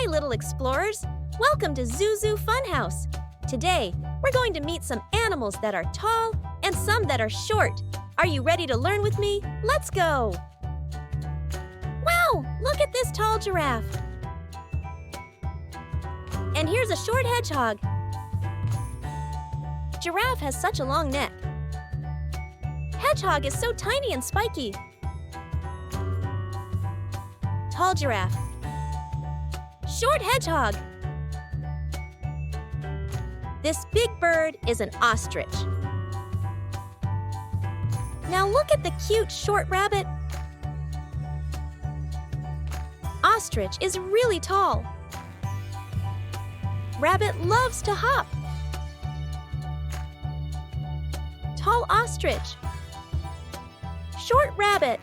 Hi, little explorers. Welcome to ZooZoo Funhouse. Today, we're going to meet some animals that are tall and some that are short. Are you ready to learn with me? Let's go! Wow, look at this tall giraffe. And here's a short hedgehog. Giraffe has such a long neck. Hedgehog is so tiny and spiky. Tall giraffe. Short hedgehog. This big bird is an ostrich. Now look at the cute short rabbit. Ostrich is really tall. Rabbit loves to hop. Tall ostrich. Short rabbit.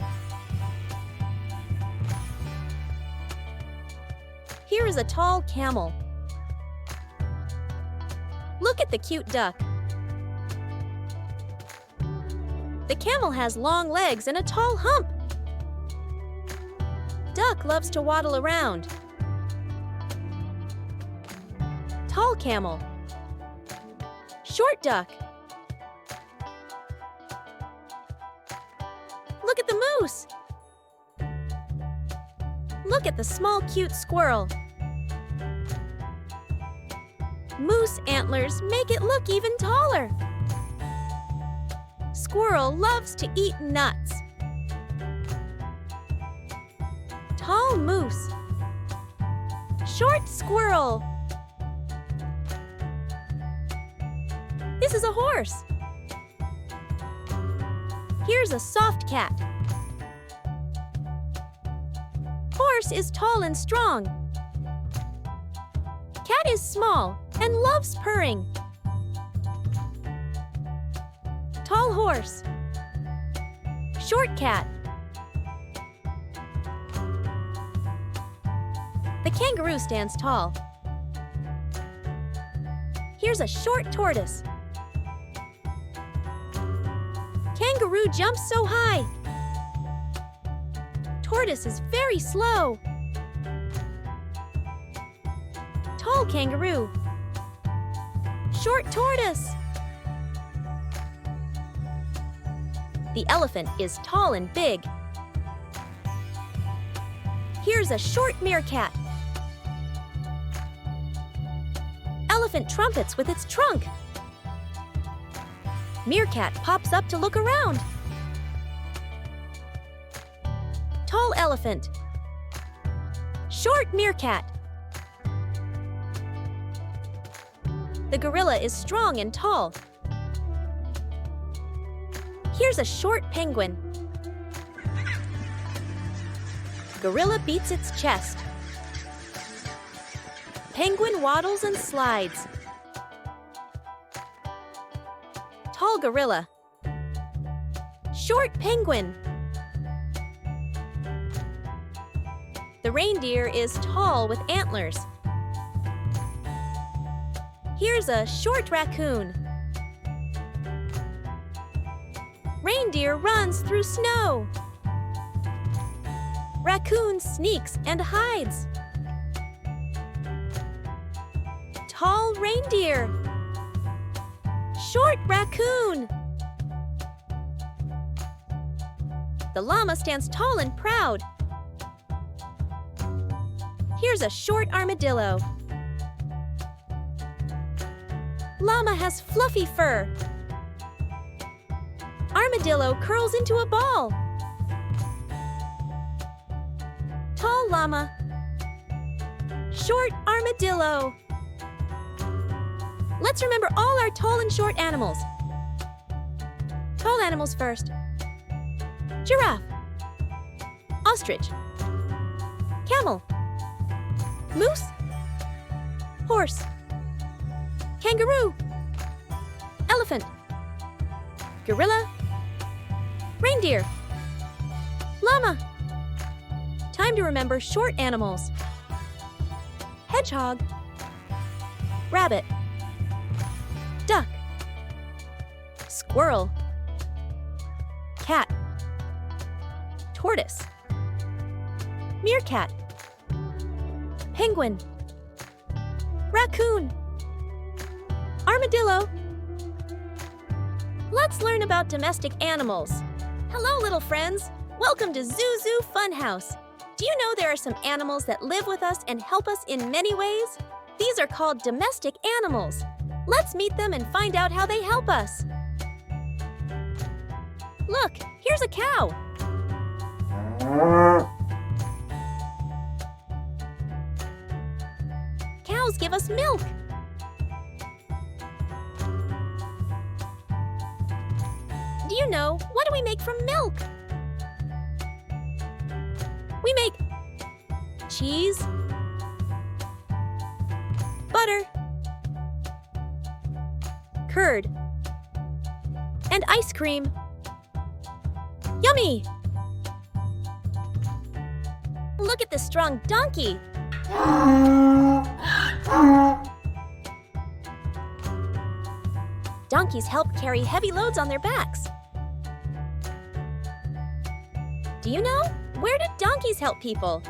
Here is a tall camel. Look at the cute duck. The camel has long legs and a tall hump. Duck loves to waddle around. Tall camel. Short duck. Look at the moose. Look at the small, cute squirrel. Moose antlers make it look even taller. Squirrel loves to eat nuts. Tall moose. Short squirrel. This is a horse. Here's a soft cat. Horse is tall and strong. Cat is small and loves purring. Tall horse. Short cat. The kangaroo stands tall. Here's a short tortoise. Kangaroo jumps so high. Tortoise is very slow. Tall kangaroo. Short tortoise. The elephant is tall and big. Here's a short meerkat. Elephant trumpets with its trunk. Meerkat pops up to look around. Tall elephant. Short meerkat. The gorilla is strong and tall. Here's a short penguin. Gorilla beats its chest. Penguin waddles and slides. Tall gorilla. Short penguin. The reindeer is tall with antlers. Here's a short raccoon. Reindeer runs through snow. Raccoon sneaks and hides. Tall reindeer. Short raccoon. The llama stands tall and proud. Here's a short armadillo. Llama has fluffy fur. Armadillo curls into a ball. Tall llama. Short armadillo. Let's remember all our tall and short animals. Tall animals first. Giraffe. Ostrich. Camel. Moose. Horse. Kangaroo. Elephant. Gorilla. Reindeer. Llama. Time to remember short animals. Hedgehog. Rabbit. Duck. Squirrel. Cat. Tortoise. Meerkat. penguin, raccoon, armadillo. Let's learn about domestic animals. Hello, little friends. Welcome to ZooZoo Funhouse. Do you know there are some animals that live with us and help us in many ways? These are called domestic animals. Let's meet them and find out how they help us. Look, here's a cow. Cows give us milk. Do you know, what do we make from milk? We make cheese, butter, curd, and ice cream. Yummy! Look at this strong donkey. Donkeys help carry heavy loads on their backs. Do you know? Where do donkeys help people?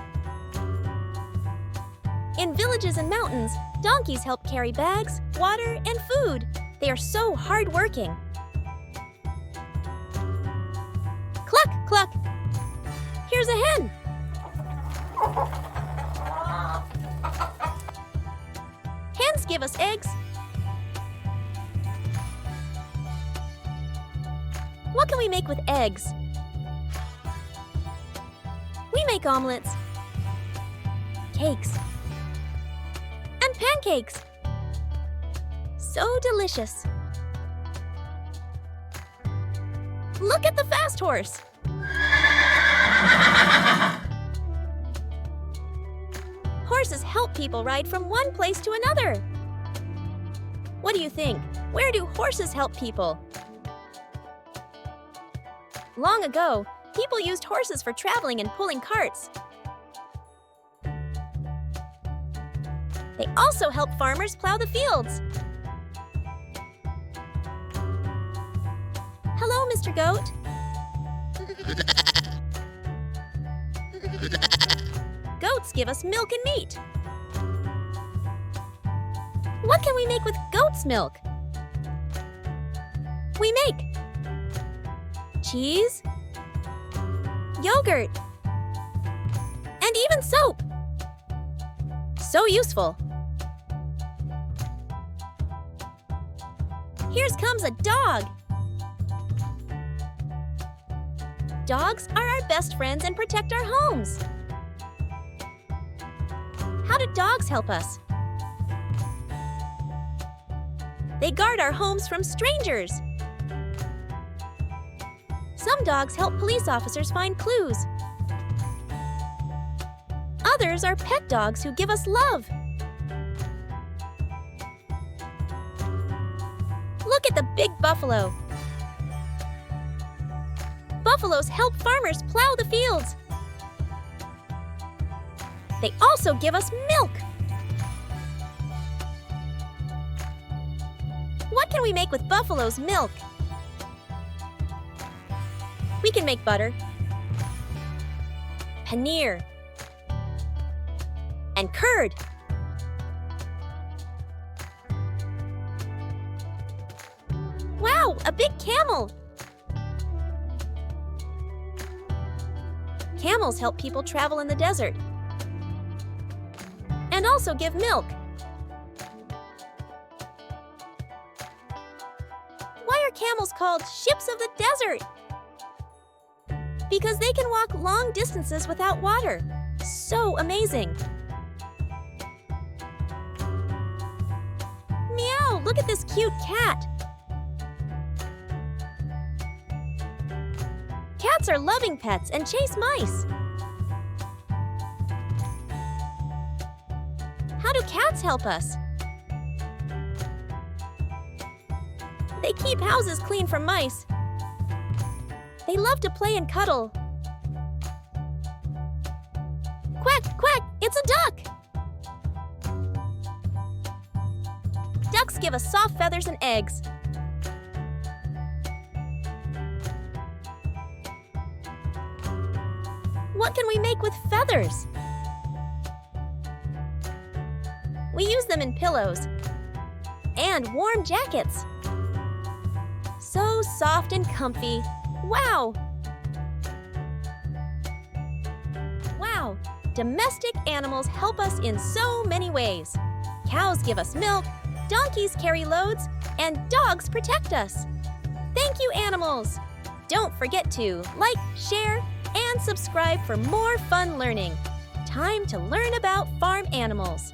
In villages and mountains, donkeys help carry bags, water, and food. They are so hardworking. Cluck, cluck. Here's a hen. Hens give us eggs. What can we make with eggs? We make omelets, cakes, and pancakes. So delicious. Look at the fast horse. Horses help people ride from one place to another. What do you think? Where do horses help people? Long ago, people used horses for traveling and pulling carts. They also help farmers plow the fields. Hello, Mr. Goat. Goats give us milk and meat. What can we make with goat's milk? We make cheese, yogurt, and even soap. So useful. Here comes a dog. Dogs are our best friends and protect our homes. How do dogs help us? They guard our homes from strangers. Some dogs help police officers find clues. Others are pet dogs who give us love. Look at the big buffalo. Buffaloes help farmers plow the fields. They also give us milk. What can we make with buffalo's milk? We can make butter, paneer, and curd. Wow, a big camel! Camels help people travel in the desert and also give milk. Why are camels called ships of the desert? Because they can walk long distances without water. So amazing. Meow, look at this cute cat. Cats are loving pets and chase mice. How do cats help us? They keep houses clean from mice. They love to play and cuddle. Quack, quack, it's a duck! Ducks give us soft feathers and eggs. What can we make with feathers? We use them in pillows and warm jackets. So soft and comfy. Wow! Wow! Domestic animals help us in so many ways. Cows give us milk, donkeys carry loads, and dogs protect us. Thank you, animals! Don't forget to like, share, and subscribe for more fun learning. Time to learn about farm animals.